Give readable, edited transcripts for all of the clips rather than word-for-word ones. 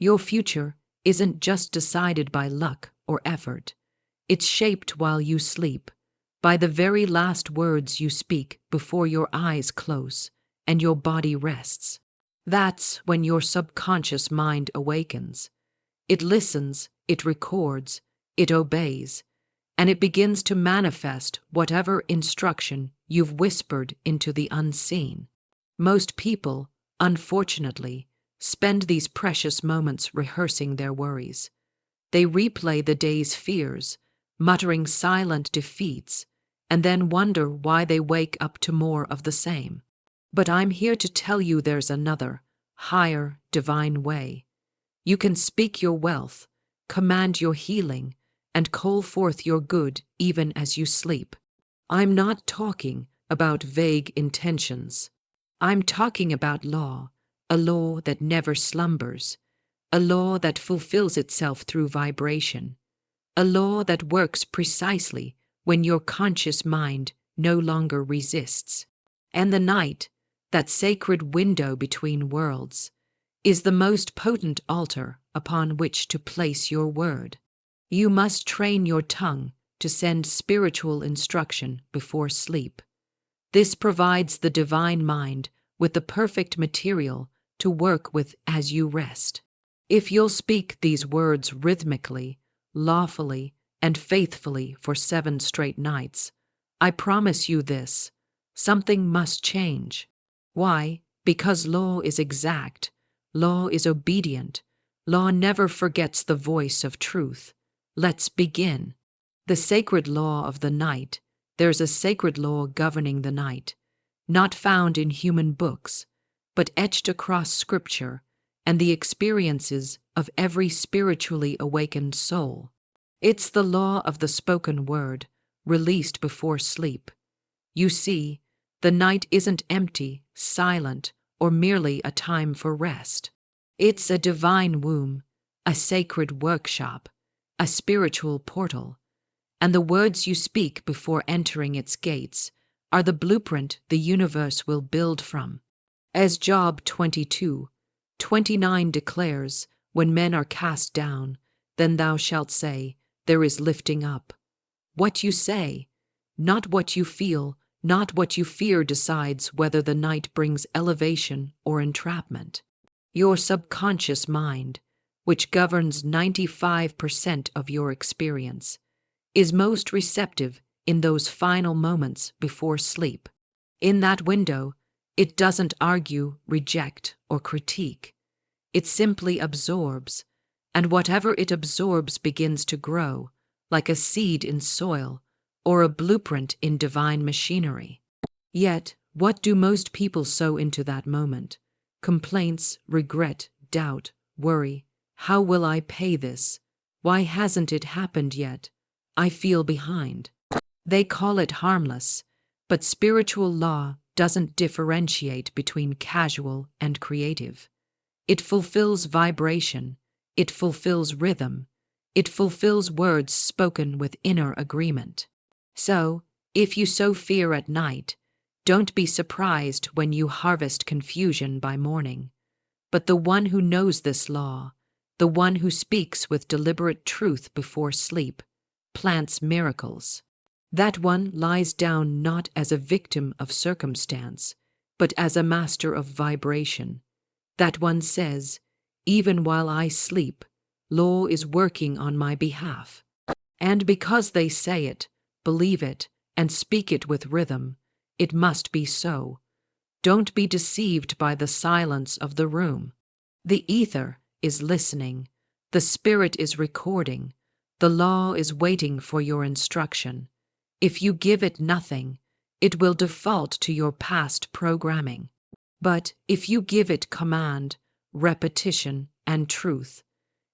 Your future isn't just decided by luck or effort. It's shaped while you sleep, by the very last words you speak before your eyes close and your body rests. That's when your subconscious mind awakens. It listens, it records, it obeys, and it begins to manifest whatever instruction you've whispered into the unseen. Most people, unfortunately, spend these precious moments rehearsing their worries. They replay the day's fears, muttering silent defeats, and then wonder why they wake up to more of the same. But I'm here to tell you there's another, higher, divine way. You can speak your wealth, command your healing, and call forth your good even as you sleep. I'm not talking about vague intentions. I'm talking about law, a law that never slumbers, a law that fulfills itself through vibration, a law that works precisely when your conscious mind no longer resists. And the night, that sacred window between worlds, is the most potent altar upon which to place your word. You must train your tongue to send spiritual instruction before sleep. This provides the divine mind with the perfect material to work with as you rest. If you'll speak these words rhythmically, lawfully, and faithfully for 7 straight nights, I promise you this: something must change. Why? Because law is exact, law is obedient, law never forgets the voice of truth. Let's begin. The sacred law of the night. There's a sacred law governing the night, not found in human books, but etched across Scripture and the experiences of every spiritually awakened soul. It's the law of the spoken word, released before sleep. You see, the night isn't empty, silent, or merely a time for rest. It's a divine womb, a sacred workshop, a spiritual portal, and the words you speak before entering its gates are the blueprint the universe will build from. As Job 22:29 declares, when men are cast down, then thou shalt say, there is lifting up. What you say, not what you feel, not what you fear, decides whether the night brings elevation or entrapment. Your subconscious mind, which governs 95% of your experience, is most receptive in those final moments before sleep. In that window, it doesn't argue, reject, or critique. It simply absorbs, and whatever it absorbs begins to grow, like a seed in soil or a blueprint in divine machinery. Yet, what do most people sow into that moment? Complaints, regret, doubt, worry. How will I pay this? Why hasn't it happened yet? I feel behind. They call it harmless, but spiritual law doesn't differentiate between casual and creative. It fulfills vibration, it fulfills rhythm, it fulfills words spoken with inner agreement. So, if you sow fear at night, don't be surprised when you harvest confusion by morning. But the one who knows this law, the one who speaks with deliberate truth before sleep, plants miracles. That one lies down not as a victim of circumstance, but as a master of vibration. That one says, even while I sleep, law is working on my behalf. And because they say it, believe it, and speak it with rhythm, it must be so. Don't be deceived by the silence of the room. The ether is listening, the spirit is recording, the law is waiting for your instruction. If you give it nothing, it will default to your past programming. But if you give it command, repetition, and truth,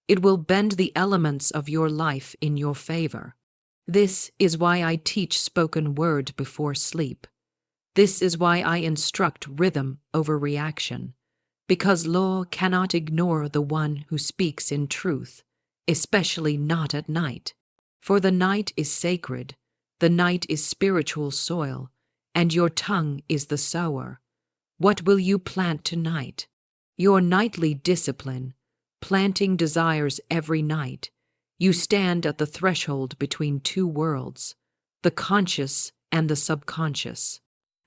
it will bend the elements of your life in your favor. This is why I teach spoken word before sleep. This is why I instruct rhythm over reaction, because law cannot ignore the one who speaks in truth, especially not at night. For the night is sacred, the night is spiritual soil, and your tongue is the sower. What will you plant tonight? Your nightly discipline, planting desires every night. You stand at the threshold between two worlds, the conscious and the subconscious.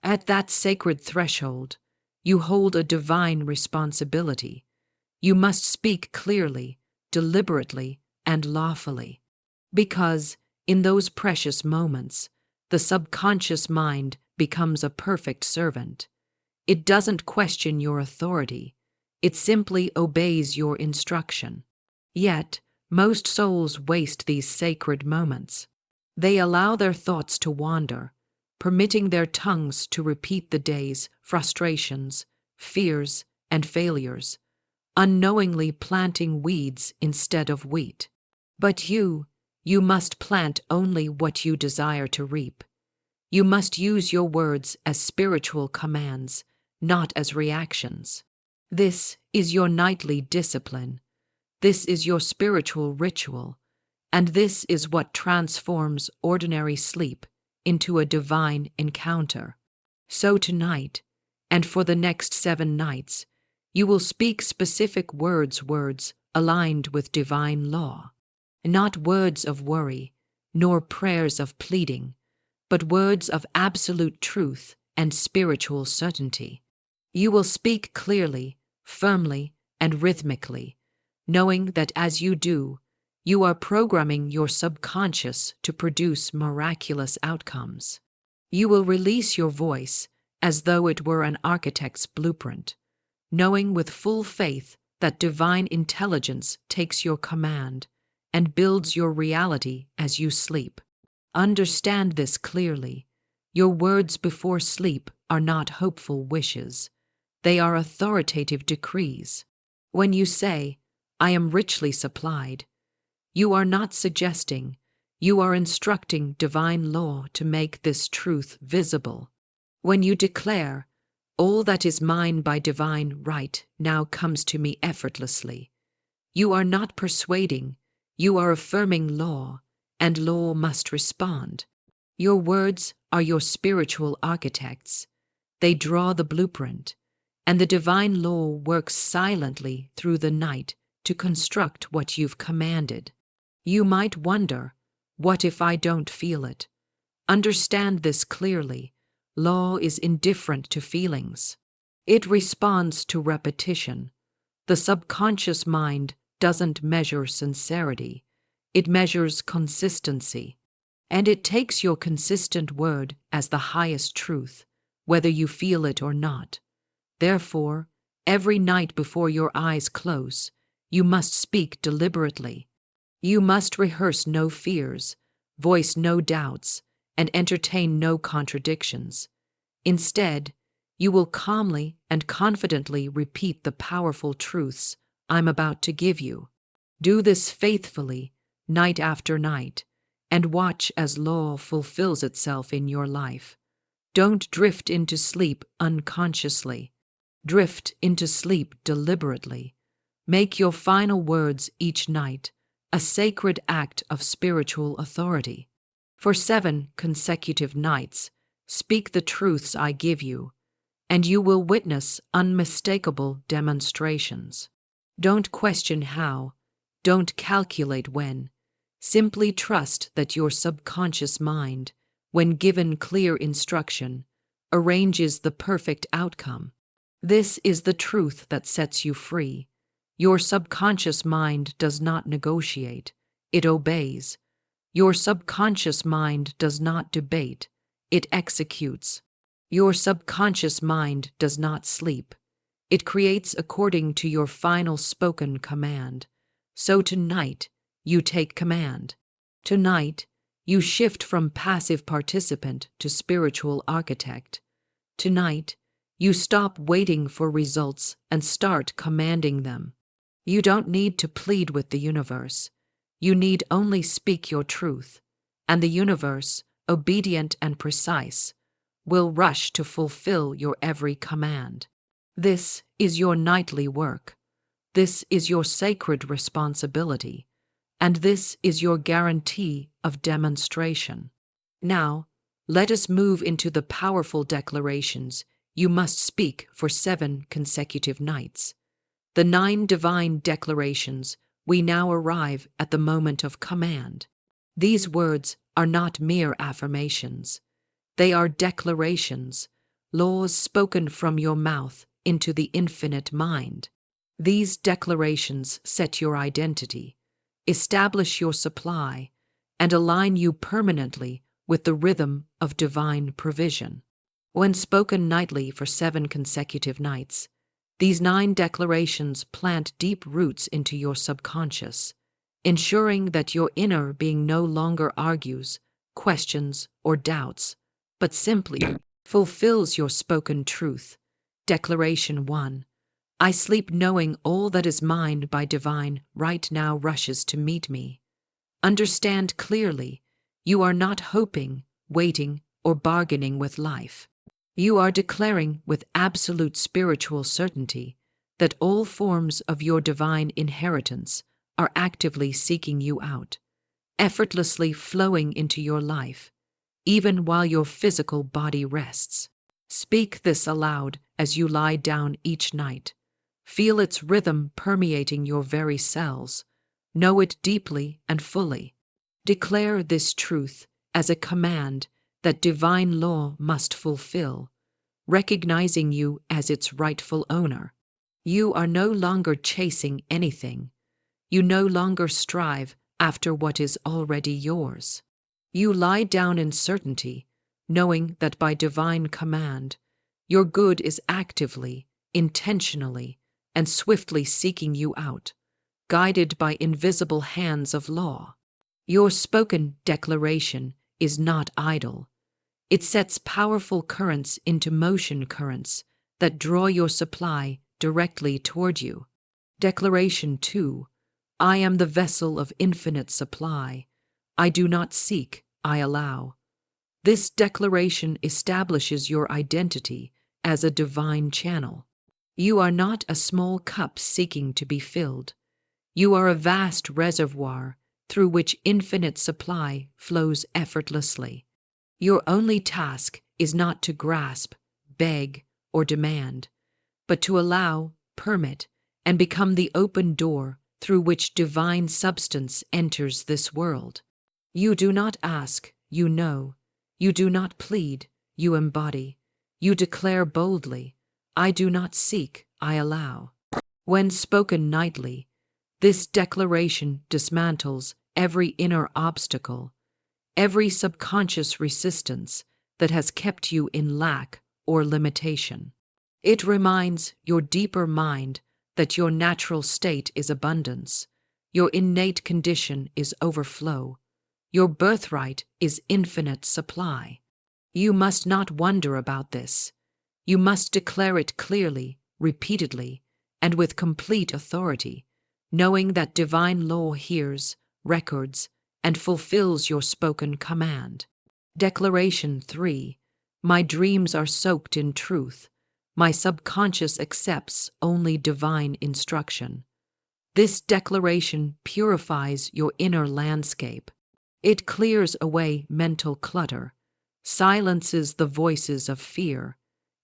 At that sacred threshold, you hold a divine responsibility. You must speak clearly, deliberately, and lawfully. Because, in those precious moments, the subconscious mind becomes a perfect servant. It doesn't question your authority. It simply obeys your instruction. Yet, most souls waste these sacred moments. They allow their thoughts to wander, permitting their tongues to repeat the day's frustrations, fears, and failures, unknowingly planting weeds instead of wheat. But you must plant only what you desire to reap. You must use your words as spiritual commands, not as reactions. This is your nightly discipline. This is your spiritual ritual, and this is what transforms ordinary sleep into a divine encounter. So tonight, and for the next 7 nights, you will speak specific words aligned with divine law. Not words of worry, nor prayers of pleading, but words of absolute truth and spiritual certainty. You will speak clearly, firmly, and rhythmically, knowing that as you do, you are programming your subconscious to produce miraculous outcomes. You will release your voice as though it were an architect's blueprint, knowing with full faith that divine intelligence takes your command and builds your reality as you sleep. Understand this clearly. Your words before sleep are not hopeful wishes. They are authoritative decrees. When you say, "I am richly supplied," you are not suggesting, you are instructing divine law to make this truth visible. When you declare, "All that is mine by divine right now comes to me effortlessly," you are not persuading, you are affirming law, and law must respond. Your words are your spiritual architects. They draw the blueprint, and the divine law works silently through the night to construct what you've commanded. You might wonder, what if I don't feel it? Understand this clearly. Law is indifferent to feelings. It responds to repetition. The subconscious mind doesn't measure sincerity. It measures consistency. And it takes your consistent word as the highest truth, whether you feel it or not. Therefore, every night before your eyes close, you must speak deliberately. You must rehearse no fears, voice no doubts, and entertain no contradictions. Instead, you will calmly and confidently repeat the powerful truths I'm about to give you. Do this faithfully, night after night, and watch as law fulfills itself in your life. Don't drift into sleep unconsciously. Drift into sleep deliberately. Make your final words each night a sacred act of spiritual authority. For 7 consecutive nights, speak the truths I give you, and you will witness unmistakable demonstrations. Don't question how, don't calculate when. Simply trust that your subconscious mind, when given clear instruction, arranges the perfect outcome. This is the truth that sets you free. Your subconscious mind does not negotiate, it obeys. Your subconscious mind does not debate, it executes. Your subconscious mind does not sleep. It creates according to your final spoken command. So tonight, you take command. Tonight, you shift from passive participant to spiritual architect. Tonight, you stop waiting for results and start commanding them. You don't need to plead with the universe. You need only speak your truth, and the universe, obedient and precise, will rush to fulfill your every command. This is your nightly work. This is your sacred responsibility, and this is your guarantee of demonstration. Now, let us move into the powerful declarations you must speak for 7 consecutive nights. The 9 divine declarations. We now arrive at the moment of command. These words are not mere affirmations. They are declarations, laws spoken from your mouth into the infinite mind. These declarations set your identity, establish your supply, and align you permanently with the rhythm of divine provision. When spoken nightly for 7 consecutive nights, these 9 declarations plant deep roots into your subconscious, ensuring that your inner being no longer argues, questions, or doubts, but simply fulfills your spoken truth. Declaration 1. I sleep knowing all that is mine by divine right now rushes to meet me. Understand clearly, you are not hoping, waiting, or bargaining with life. You are declaring with absolute spiritual certainty that all forms of your divine inheritance are actively seeking you out, effortlessly flowing into your life, even while your physical body rests. Speak this aloud as you lie down each night. Feel its rhythm permeating your very cells. Know it deeply and fully. Declare this truth as a command that divine law must fulfill, recognizing you as its rightful owner. You are no longer chasing anything. You no longer strive after what is already yours. You lie down in certainty, knowing that by divine command, your good is actively, intentionally, and swiftly seeking you out, guided by invisible hands of law. Your spoken declaration is not idle. It sets powerful currents into motion, currents that draw your supply directly toward you. Declaration 2. I am the vessel of infinite supply. I do not seek, I allow. This declaration establishes your identity as a divine channel. You are not a small cup seeking to be filled. You are a vast reservoir through which infinite supply flows effortlessly. Your only task is not to grasp, beg, or demand, but to allow, permit, and become the open door through which divine substance enters this world. You do not ask, you know. You do not plead, you embody. You declare boldly, I do not seek, I allow. When spoken nightly, this declaration dismantles every inner obstacle, every subconscious resistance that has kept you in lack or limitation. It reminds your deeper mind that your natural state is abundance, your innate condition is overflow, your birthright is infinite supply. You must not wonder about this. You must declare it clearly, repeatedly, and with complete authority, knowing that divine law hears, records, and fulfills your spoken command. Declaration 3. My dreams are soaked in truth. My subconscious accepts only divine instruction. This declaration purifies your inner landscape. It clears away mental clutter, silences the voices of fear,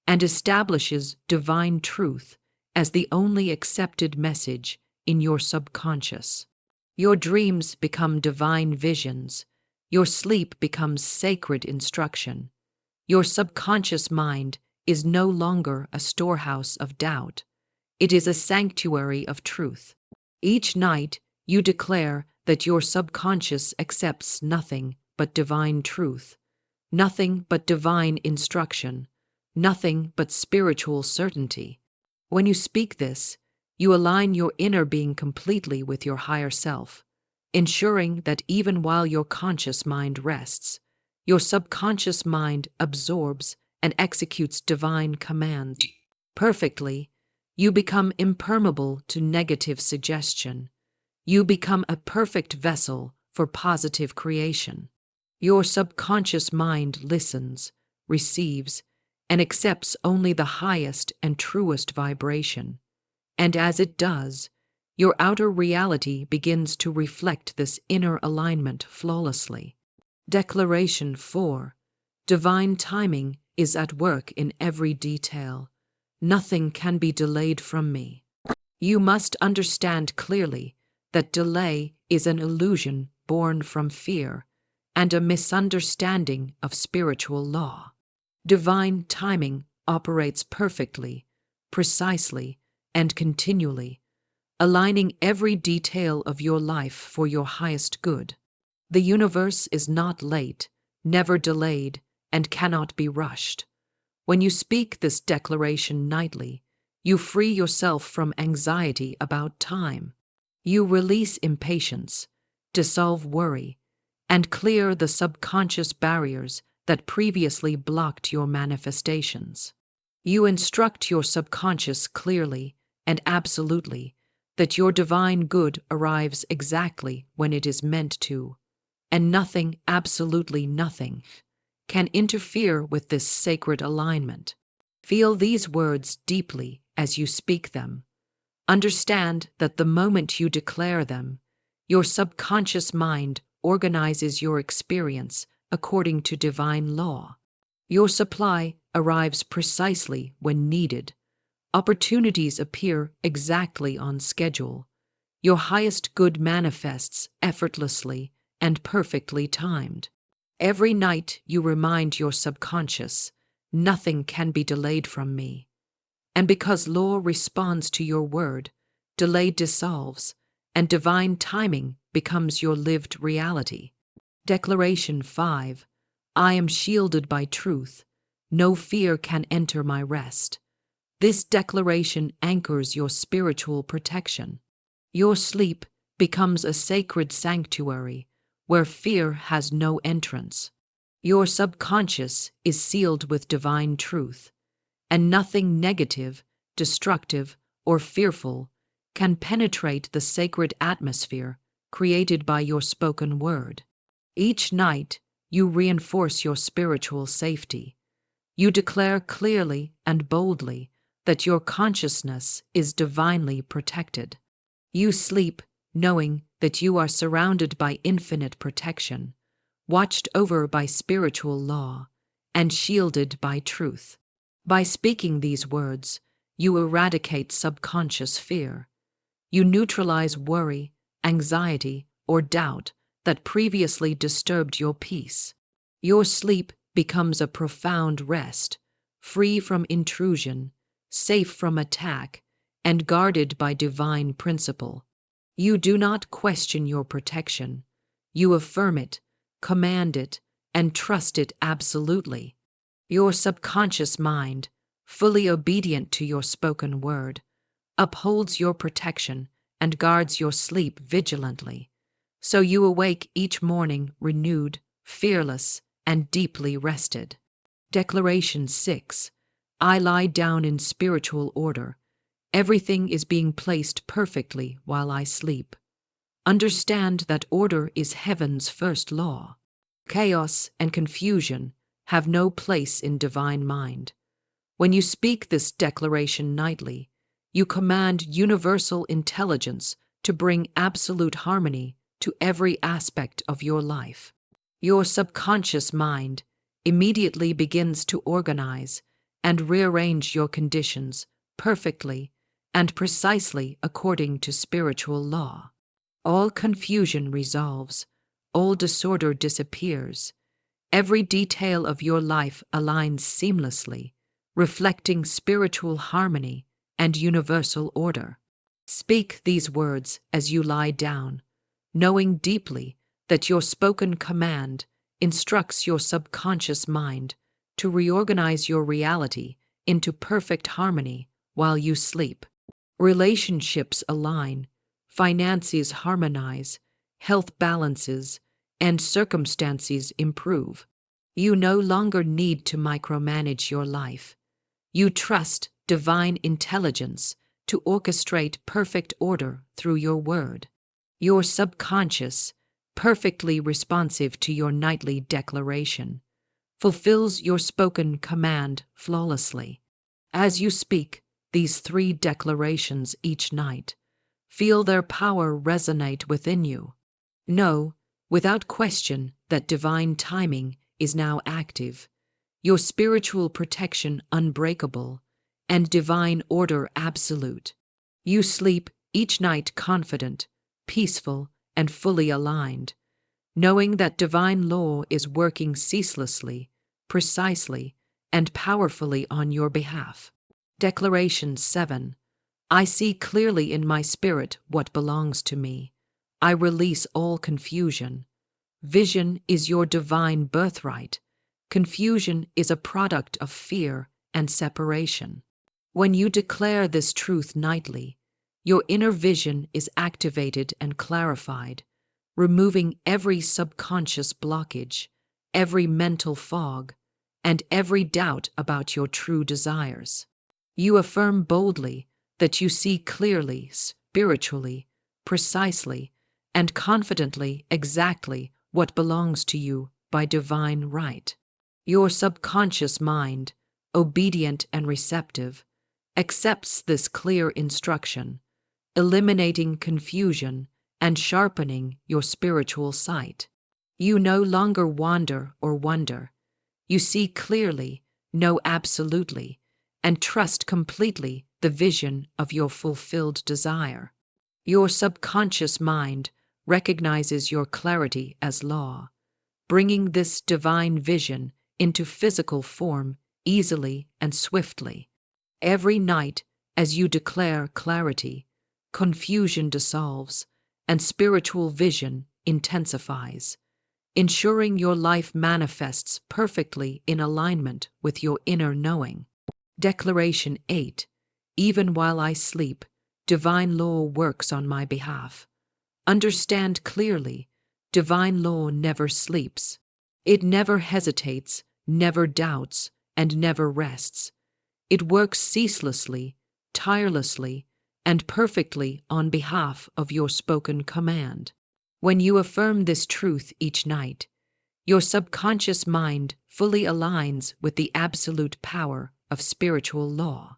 and establishes divine truth as the only accepted message in your subconscious. Your dreams become divine visions. Your sleep becomes sacred instruction. Your subconscious mind is no longer a storehouse of doubt. It is a sanctuary of truth. Each night, you declare that your subconscious accepts nothing but divine truth, nothing but divine instruction, nothing but spiritual certainty. When you speak this, you align your inner being completely with your higher self, ensuring that even while your conscious mind rests, your subconscious mind absorbs and executes divine commands perfectly. You become impermeable to negative suggestion. You become a perfect vessel for positive creation. Your subconscious mind listens, receives, and accepts only the highest and truest vibration. And as it does, your outer reality begins to reflect this inner alignment flawlessly. Declaration 4. Divine timing is at work in every detail. Nothing can be delayed from me. You must understand clearly that delay is an illusion born from fear and a misunderstanding of spiritual law. Divine timing operates perfectly, precisely, and continually, aligning every detail of your life for your highest good. The universe is not late, never delayed, and cannot be rushed. When you speak this declaration nightly, you free yourself from anxiety about time. You release impatience, dissolve worry, and clear the subconscious barriers that previously blocked your manifestations. You instruct your subconscious clearly and absolutely that your divine good arrives exactly when it is meant to, and nothing, absolutely nothing, can interfere with this sacred alignment. Feel these words deeply as you speak them. Understand that the moment you declare them, your subconscious mind organizes your experience according to divine law. Your supply arrives precisely when needed. Opportunities appear exactly on schedule. Your highest good manifests effortlessly and perfectly timed. Every night you remind your subconscious, nothing can be delayed from me. And because law responds to your word, delay dissolves, and divine timing becomes your lived reality. Declaration 5. I am shielded by truth. No fear can enter my rest. This declaration anchors your spiritual protection. Your sleep becomes a sacred sanctuary where fear has no entrance. Your subconscious is sealed with divine truth, and nothing negative, destructive, or fearful can penetrate the sacred atmosphere created by your spoken word. Each night, you reinforce your spiritual safety. You declare clearly and boldly that your consciousness is divinely protected. You sleep knowing that you are surrounded by infinite protection, watched over by spiritual law, and shielded by truth. By speaking these words, you eradicate subconscious fear. You neutralize worry, anxiety, or doubt that previously disturbed your peace. Your sleep becomes a profound rest, free from intrusion, safe from attack, and guarded by divine principle. You do not question your protection. You affirm it, command it, and trust it absolutely. Your subconscious mind, fully obedient to your spoken word, upholds your protection and guards your sleep vigilantly. So you awake each morning renewed, fearless, and deeply rested. Declaration 6. I lie down in spiritual order. Everything is being placed perfectly while I sleep. Understand that order is heaven's first law. Chaos and confusion have no place in divine mind. When you speak this declaration nightly, you command universal intelligence to bring absolute harmony to every aspect of your life. Your subconscious mind immediately begins to organize and rearrange your conditions perfectly and precisely according to spiritual law. All confusion resolves, all disorder disappears. Every detail of your life aligns seamlessly, reflecting spiritual harmony and universal order. Speak these words as you lie down, knowing deeply that your spoken command instructs your subconscious mind to reorganize your reality into perfect harmony while you sleep. Relationships align, finances harmonize, health balances, and circumstances improve. You no longer need to micromanage your life. You trust divine intelligence to orchestrate perfect order through your word. Your subconscious, perfectly responsive to your nightly declaration, fulfills your spoken command flawlessly. As you speak these 3 declarations each night, feel their power resonate within you. Know, without question, that divine timing is now active, your spiritual protection unbreakable, and divine order absolute. You sleep each night confident, peaceful, and fully aligned, knowing that divine law is working ceaselessly, precisely, and powerfully on your behalf. Declaration 7. I see clearly in my spirit what belongs to me. I release all confusion. Vision is your divine birthright. Confusion is a product of fear and separation. When you declare this truth nightly, your inner vision is activated and clarified, removing every subconscious blockage, every mental fog, and every doubt about your true desires. You affirm boldly that you see clearly, spiritually, precisely, and confidently exactly what belongs to you by divine right. Your subconscious mind, obedient and receptive, accepts this clear instruction, eliminating confusion and sharpening your spiritual sight. You no longer wander or wonder. You see clearly, know absolutely, and trust completely the vision of your fulfilled desire. Your subconscious mind recognizes your clarity as law, bringing this divine vision into physical form easily and swiftly. Every night, as you declare clarity, confusion dissolves and spiritual vision intensifies, ensuring your life manifests perfectly in alignment with your inner knowing. Declaration 8. Even while I sleep, divine law works on my behalf. Understand clearly, divine law never sleeps. It never hesitates, never doubts, and never rests. It works ceaselessly, tirelessly, and perfectly on behalf of your spoken command. When you affirm this truth each night, your subconscious mind fully aligns with the absolute power of spiritual law.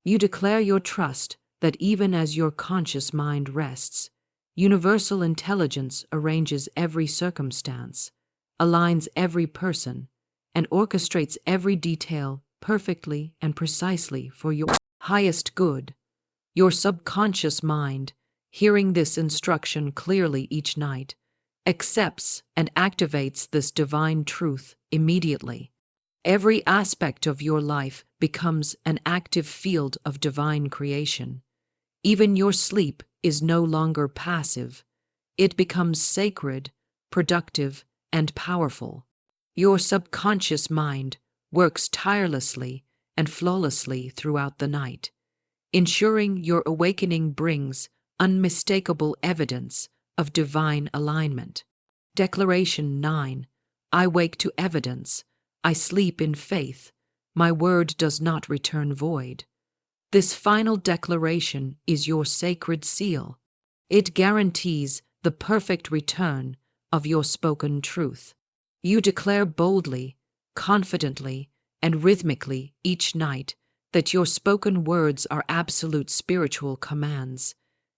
You declare your trust that even as your conscious mind rests, universal intelligence arranges every circumstance, aligns every person, and orchestrates every detail perfectly and precisely for your highest good. Your subconscious mind, hearing this instruction clearly each night, accepts and activates this divine truth immediately. Every aspect of your life becomes an active field of divine creation. Even your sleep is no longer passive. It becomes sacred, productive, and powerful. Your subconscious mind works tirelessly and flawlessly throughout the night, ensuring your awakening brings unmistakable evidence of divine alignment. Declaration 9. I wake to evidence. I sleep in faith. My word does not return void. This final declaration is your sacred seal. It guarantees the perfect return of your spoken truth. You declare boldly, confidently, and rhythmically each night that your spoken words are absolute spiritual commands,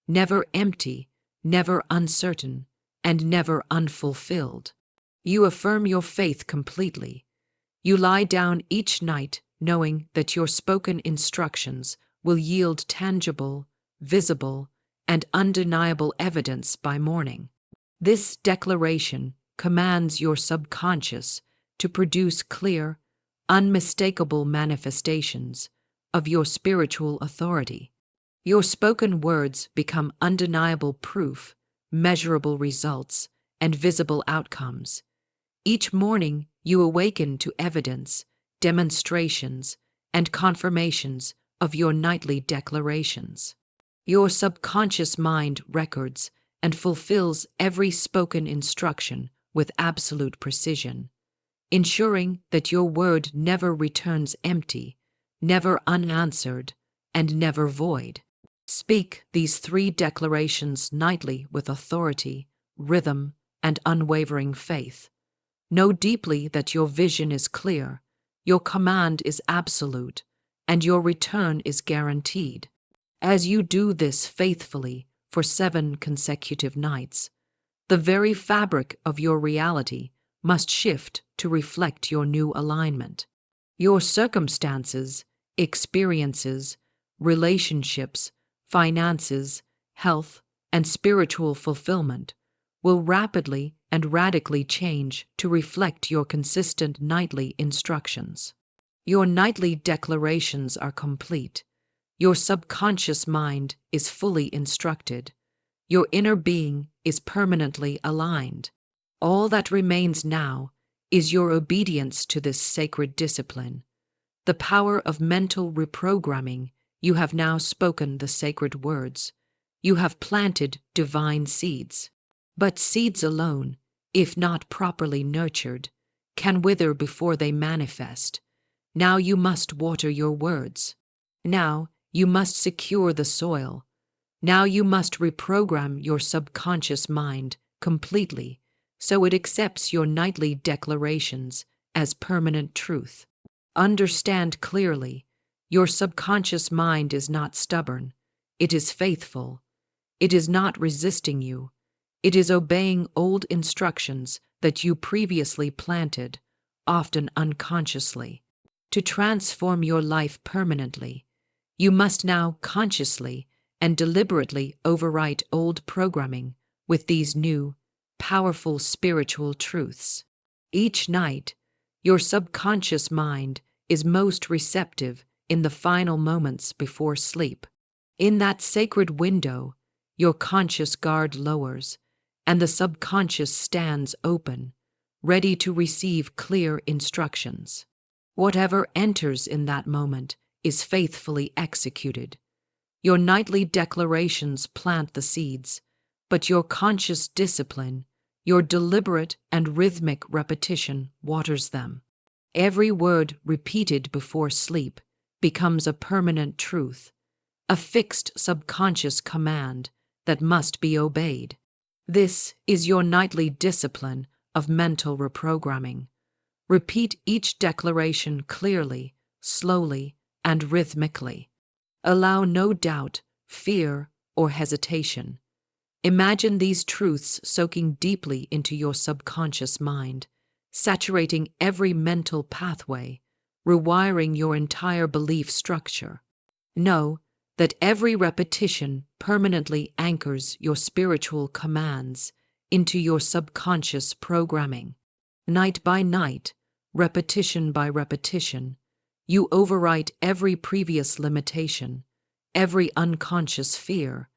never empty, never uncertain, and never unfulfilled. You affirm your faith completely. You lie down each night knowing that your spoken instructions will yield tangible, visible, and undeniable evidence by morning. This declaration commands your subconscious to produce clear, unmistakable manifestations of your spiritual authority. Your spoken words become undeniable proof, measurable results, and visible outcomes. Each morning, you awaken to evidence, demonstrations, and confirmations of your nightly declarations. Your subconscious mind records and fulfills every spoken instruction with absolute precision, ensuring that your word never returns empty, never unanswered, and never void. Speak these 3 declarations nightly with authority, rhythm, and unwavering faith. Know deeply that your vision is clear, your command is absolute, and your return is guaranteed. As you do this faithfully for 7 consecutive nights, the very fabric of your reality must shift to reflect your new alignment. Your circumstances, experiences, relationships, finances, health, and spiritual fulfillment will rapidly and radically change to reflect your consistent nightly instructions. Your nightly declarations are complete. Your subconscious mind is fully instructed. Your inner being is permanently aligned. All that remains now is your obedience to this sacred discipline. The power of mental reprogramming. You have now spoken the sacred words. You have planted divine seeds. But seeds alone, if not properly nurtured, can wither before they manifest. Now you must water your words. Now you must secure the soil. Now you must reprogram your subconscious mind completely so it accepts your nightly declarations as permanent truth. Understand clearly, your subconscious mind is not stubborn. It is faithful. It is not resisting you. It is obeying old instructions that you previously planted, often unconsciously. To transform your life permanently, you must now consciously and deliberately overwrite old programming with these new, powerful spiritual truths. Each night, your subconscious mind is most receptive in the final moments before sleep. In that sacred window, your conscious guard lowers, and the subconscious stands open, ready to receive clear instructions. Whatever enters in that moment is faithfully executed. Your nightly declarations plant the seeds, but your conscious discipline, your deliberate and rhythmic repetition waters them. Every word repeated before sleep becomes a permanent truth, a fixed subconscious command that must be obeyed. This is your nightly discipline of mental reprogramming. Repeat each declaration clearly, slowly, and rhythmically. Allow no doubt, fear, or hesitation. Imagine these truths soaking deeply into your subconscious mind, saturating every mental pathway, rewiring your entire belief structure. Know that every repetition permanently anchors your spiritual commands into your subconscious programming. Night by night, repetition by repetition, you overwrite every previous limitation, every unconscious fear,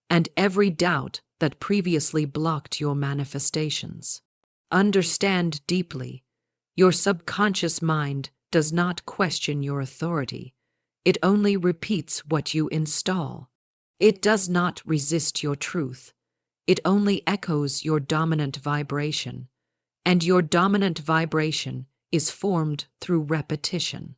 and every doubt that previously blocked your manifestations. Understand deeply, your subconscious mind does not question your authority. It only repeats what you install. It does not resist your truth. It only echoes your dominant vibration, and your dominant vibration is formed through repetition.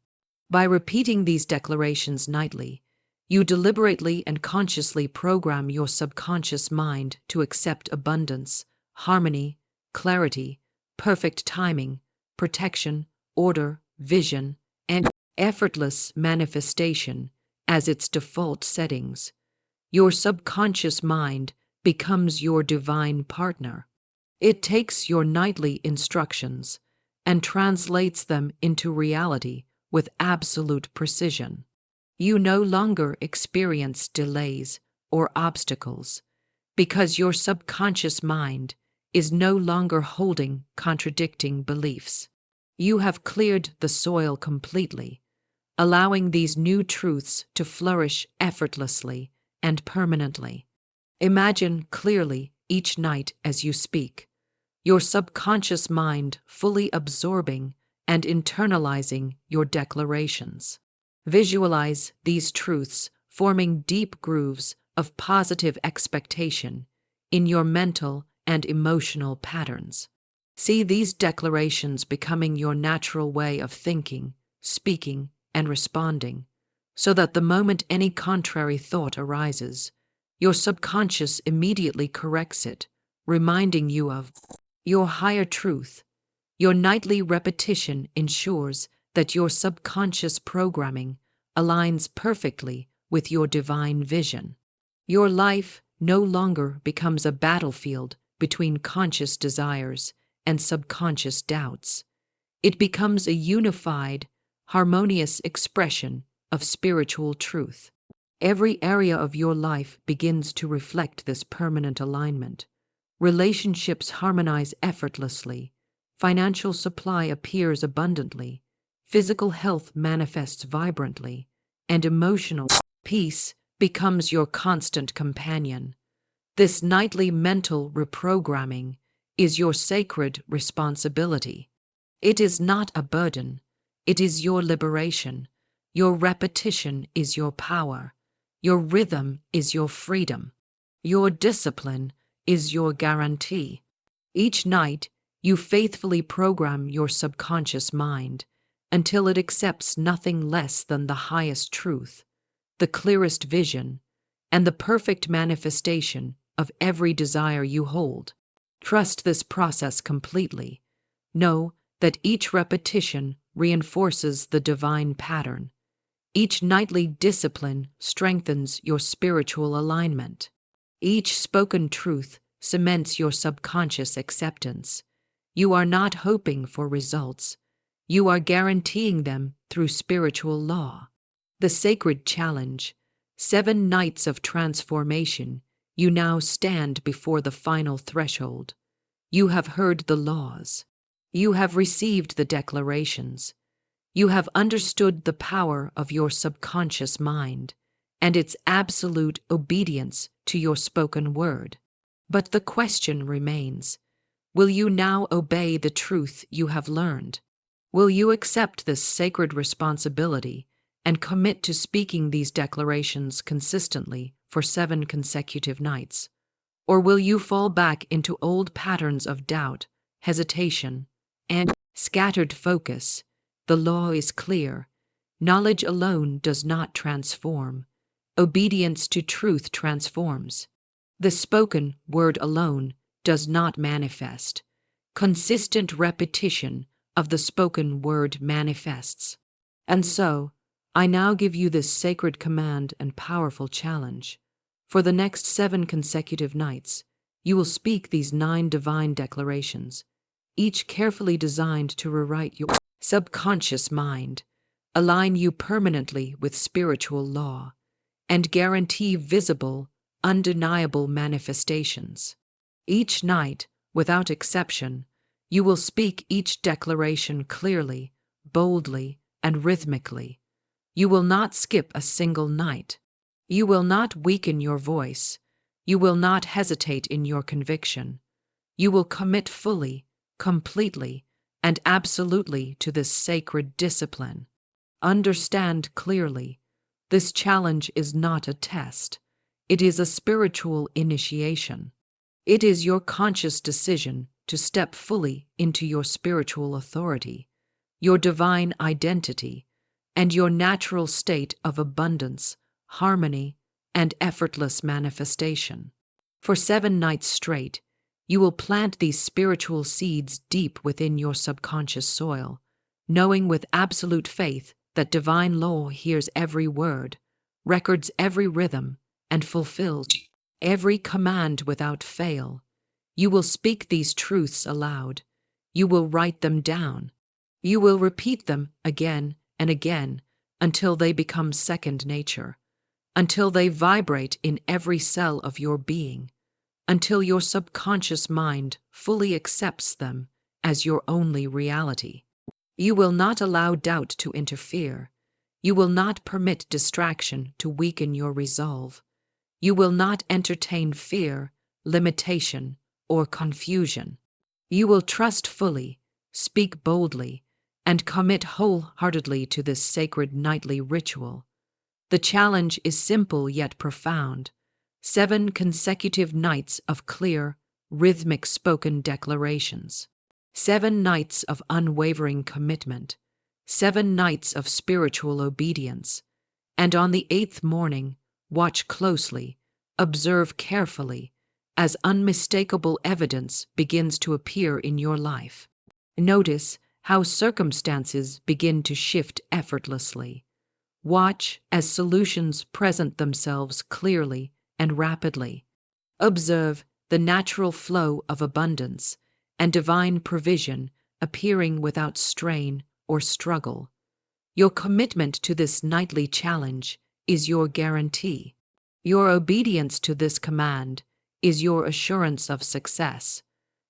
By repeating these declarations nightly, you deliberately and consciously program your subconscious mind to accept abundance, harmony, clarity, perfect timing, protection, order, vision, and effortless manifestation as its default settings. Your subconscious mind becomes your divine partner. It takes your nightly instructions and translates them into reality with absolute precision. You no longer experience delays or obstacles because your subconscious mind is no longer holding contradicting beliefs. You have cleared the soil completely, allowing these new truths to flourish effortlessly and permanently. Imagine clearly each night as you speak, your subconscious mind fully absorbing and internalizing your declarations. Visualize these truths forming deep grooves of positive expectation in your mental and emotional patterns. See these declarations becoming your natural way of thinking, speaking, and responding, so that the moment any contrary thought arises, your subconscious immediately corrects it, reminding you of your higher truth. Your nightly repetition ensures that your subconscious programming aligns perfectly with your divine vision. Your life no longer becomes a battlefield between conscious desires and subconscious doubts. It becomes a unified, harmonious expression of spiritual truth. Every area of your life begins to reflect this permanent alignment. Relationships harmonize effortlessly. Financial supply appears abundantly. Physical health manifests vibrantly. And emotional peace becomes your constant companion. This nightly mental reprogramming is your sacred responsibility. It is not a burden. It is your liberation. Your repetition is your power. Your rhythm is your freedom. Your discipline is your guarantee. Each night, you faithfully program your subconscious mind until it accepts nothing less than the highest truth, the clearest vision, and the perfect manifestation of every desire you hold. Trust this process completely. Know that each repetition reinforces the divine pattern. Each nightly discipline strengthens your spiritual alignment. Each spoken truth cements your subconscious acceptance. You are not hoping for results. You are guaranteeing them through spiritual law. The sacred challenge, 7 nights of transformation. You now stand before the final threshold. You have heard the laws. You have received the declarations. You have understood the power of your subconscious mind and its absolute obedience to your spoken word. But the question remains, will you now obey the truth you have learned? Will you accept this sacred responsibility and commit to speaking these declarations consistently for 7 consecutive nights? Or will you fall back into old patterns of doubt, hesitation, and scattered focus? The law is clear. Knowledge alone does not transform. Obedience to truth transforms. The spoken word alone does not manifest. Consistent repetition of the spoken word manifests. And so, I now give you this sacred command and powerful challenge. For the next 7 consecutive nights, you will speak these 9 divine declarations, each carefully designed to rewrite your subconscious mind, align you permanently with spiritual law, and guarantee visible, undeniable manifestations. Each night, without exception, you will speak each declaration clearly, boldly, and rhythmically. You will not skip a single night. You will not weaken your voice. You will not hesitate in your conviction. You will commit fully, completely, and absolutely to this sacred discipline. Understand clearly, this challenge is not a test. It is a spiritual initiation. It is your conscious decision to step fully into your spiritual authority, your divine identity, and your natural state of abundance, harmony, and effortless manifestation. For 7 nights straight, you will plant these spiritual seeds deep within your subconscious soil, knowing with absolute faith that divine law hears every word, records every rhythm, and fulfills every command without fail. You will speak these truths aloud. You will write them down. You will repeat them again and again until they become second nature, until they vibrate in every cell of your being, until your subconscious mind fully accepts them as your only reality. You will not allow doubt to interfere. You will not permit distraction to weaken your resolve. You will not entertain fear, limitation, or confusion. You will trust fully, speak boldly, and commit wholeheartedly to this sacred nightly ritual. The challenge is simple yet profound. 7 consecutive nights of clear, rhythmic spoken declarations. 7 nights of unwavering commitment. 7 nights of spiritual obedience. And on the 8th morning, watch closely, observe carefully, as unmistakable evidence begins to appear in your life. Notice how circumstances begin to shift effortlessly. Watch as solutions present themselves clearly and rapidly. Observe the natural flow of abundance and divine provision appearing without strain or struggle. Your commitment to this nightly challenge is your guarantee. Your obedience to this command is your assurance of success.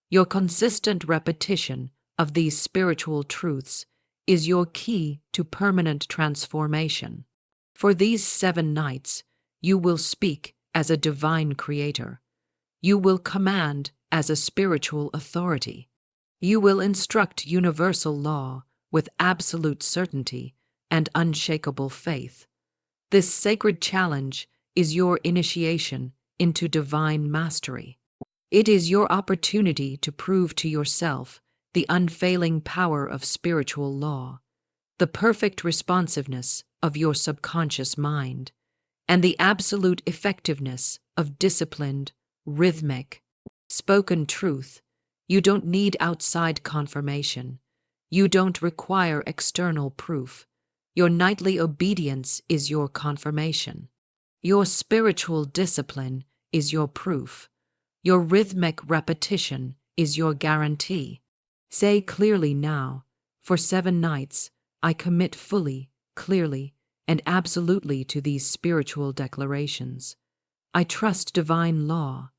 Your consistent repetition of these spiritual truths is your key to permanent transformation. For these 7 nights, you will speak as a divine creator. You will command as a spiritual authority. You will instruct universal law with absolute certainty and unshakable faith. This sacred challenge is your initiation into divine mastery. It is your opportunity to prove to yourself the unfailing power of spiritual law, the perfect responsiveness of your subconscious mind, and the absolute effectiveness of disciplined, rhythmic, spoken truth. You don't need outside confirmation. You don't require external proof. Your nightly obedience is your confirmation. Your spiritual discipline is your proof. Your rhythmic repetition is your guarantee. Say clearly now, for 7 nights, I commit fully, clearly, and absolutely to these spiritual declarations. I trust divine law.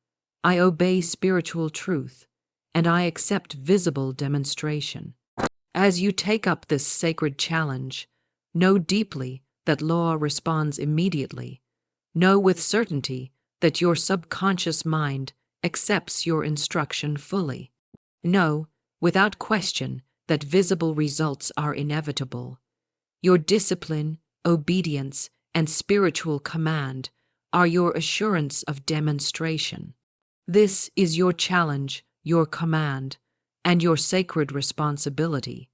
I obey spiritual truth, and I accept visible demonstration. As you take up this sacred challenge, know deeply that law responds immediately. Know with certainty that your subconscious mind accepts your instruction fully. Know, without question, that visible results are inevitable. Your discipline, obedience, and spiritual command are your assurance of demonstration. This is your challenge, your command, and your sacred responsibility.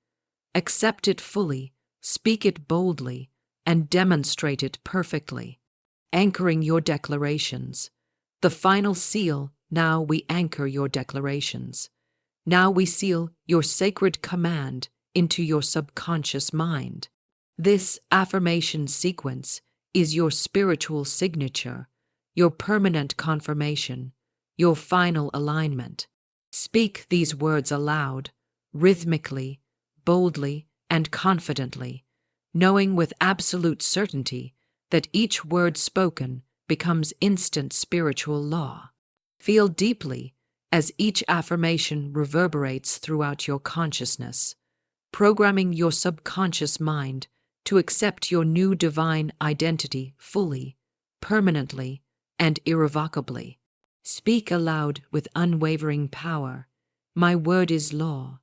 Accept it fully, speak it boldly, and demonstrate it perfectly. Anchoring your declarations. The final seal, now we anchor your declarations. Now we seal your sacred command into your subconscious mind. This affirmation sequence is your spiritual signature, your permanent confirmation, your final alignment. Speak these words aloud, rhythmically, boldly, and confidently, knowing with absolute certainty that each word spoken becomes instant spiritual law. Feel deeply as each affirmation reverberates throughout your consciousness, programming your subconscious mind to accept your new divine identity fully, permanently, and irrevocably. Speak aloud with unwavering power. My word is law.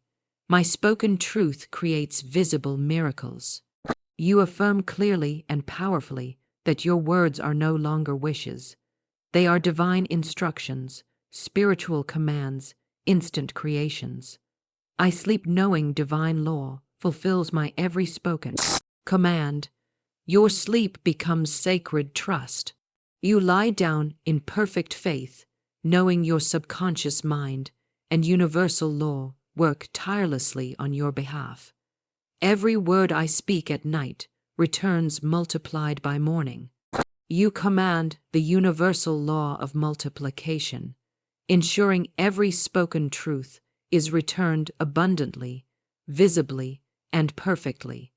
My spoken truth creates visible miracles. You affirm clearly and powerfully that your words are no longer wishes. They are divine instructions, spiritual commands, instant creations. I sleep knowing divine law fulfills my every spoken command. Your sleep becomes sacred trust. You lie down in perfect faith, knowing your subconscious mind and universal law work tirelessly on your behalf. Every word I speak at night returns multiplied by morning. You command the universal law of multiplication, ensuring every spoken truth is returned abundantly, visibly, and perfectly.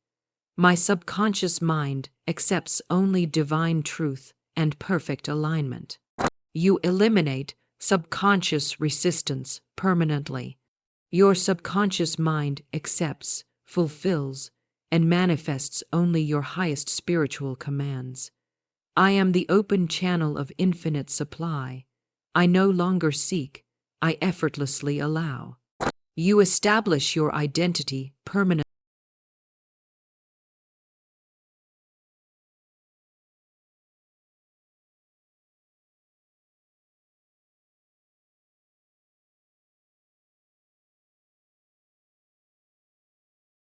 My subconscious mind accepts only divine truth and perfect alignment. You eliminate subconscious resistance permanently. Your subconscious mind accepts, fulfills, and manifests only your highest spiritual commands. I am the open channel of infinite supply. I no longer seek, I effortlessly allow. You establish your identity permanently.